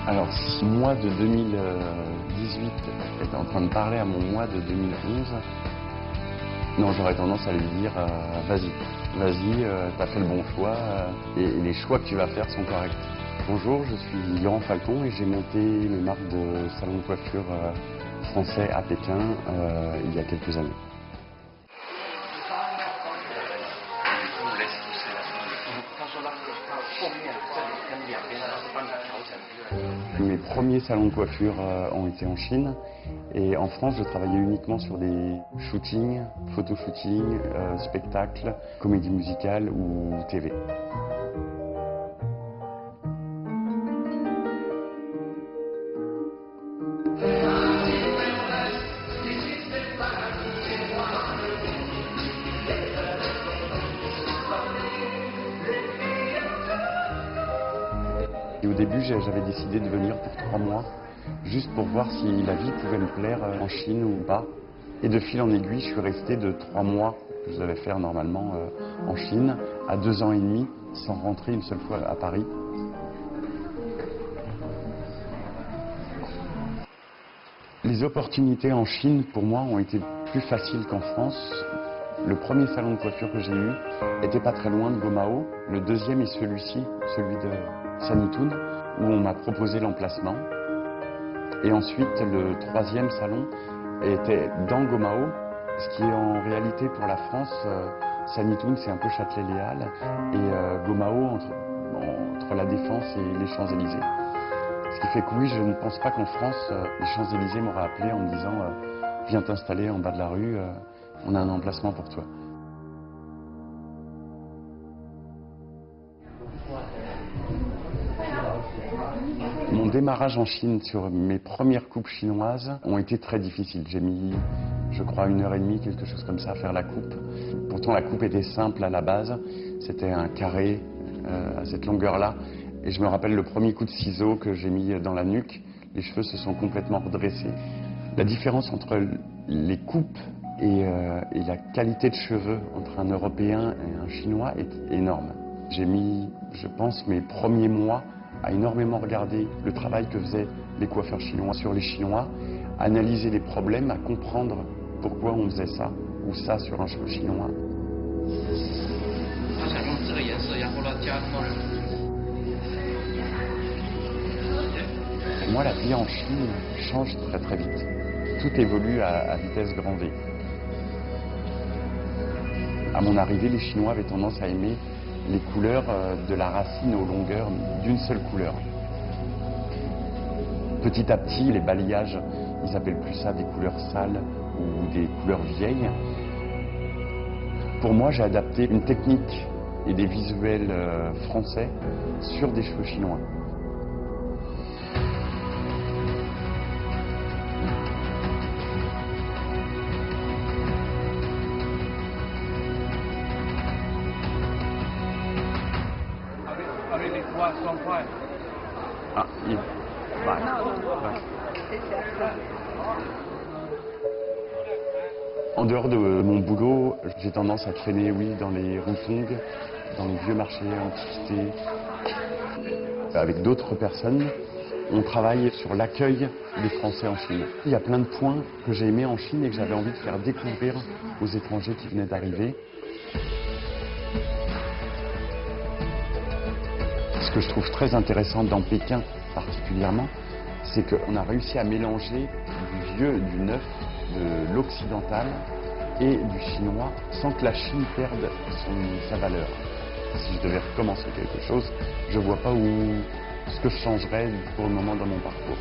Alors, si moi de 2018 était en train de parler à mon moi de 2011, non, j'aurais tendance à lui dire vas-y, t'as fait le bon choix et les choix que tu vas faire sont corrects. Bonjour, je suis Laurent Falcon et j'ai monté mes marques de salon de coiffure français à Pékin il y a quelques années. Mes premiers salons de coiffure ont été en Chine et en France je travaillais uniquement sur des shootings, photoshootings, spectacles, comédie musicale ou TV. Et au début, j'avais décidé de venir pour 3 mois, juste pour voir si la vie pouvait me plaire en Chine ou pas. Et de fil en aiguille, je suis resté de 3 mois, que je devais faire normalement en Chine, à 2 ans et demi, sans rentrer une seule fois à Paris. Les opportunités en Chine, pour moi, ont été plus faciles qu'en France. Le premier salon de coiffure que j'ai eu était pas très loin de Gomao. Le deuxième est celui-ci, celui de Sanlitun, où on m'a proposé l'emplacement. Et ensuite, le troisième salon était dans Gomao, ce qui est en réalité pour la France, Sanlitun c'est un peu Châtelet-Les Halles, et Gomao entre la Défense et les Champs-Élysées. Ce qui fait que oui, je ne pense pas qu'en France, les Champs-Élysées m'auraient appelé en me disant viens t'installer en bas de la rue, on a un emplacement pour toi. Mon démarrage en Chine sur mes premières coupes chinoises ont été très difficiles. J'ai mis, je crois, 1h30, quelque chose comme ça, à faire la coupe. Pourtant, la coupe était simple à la base. C'était un carré à cette longueur-là. Et je me rappelle le premier coup de ciseau que j'ai mis dans la nuque. Les cheveux se sont complètement redressés. La différence entre les coupes et la qualité de cheveux entre un Européen et un Chinois est énorme. J'ai mis, je pense, mes premiers mois à énormément regarder le travail que faisaient les coiffeurs chinois sur les Chinois, à analyser les problèmes, à comprendre pourquoi on faisait ça ou ça sur un cheveu chinois. Pour moi, la vie en Chine change très très vite. Tout évolue à vitesse grand V. À mon arrivée, les Chinois avaient tendance à aimer les couleurs de la racine aux longueurs d'une seule couleur. Petit à petit, les balayages, ils appellent plus ça des couleurs sales ou des couleurs vieilles. Pour moi, j'ai adapté une technique et des visuels français sur des cheveux chinois. Ah, il... Bye. Bye. En dehors de mon boulot, j'ai tendance à traîner, oui, dans les rontongs, dans les vieux marchés antiquités. Avec d'autres personnes, on travaille sur l'accueil des Français en Chine. Il y a plein de points que j'ai aimés en Chine et que j'avais envie de faire découvrir aux étrangers qui venaient d'arriver. Ce que je trouve très intéressant dans Pékin particulièrement, c'est qu'on a réussi à mélanger du vieux, du neuf, de l'occidental et du chinois sans que la Chine perde sa valeur. Si je devais recommencer quelque chose, je ne vois pas ce que je changerais pour le moment dans mon parcours.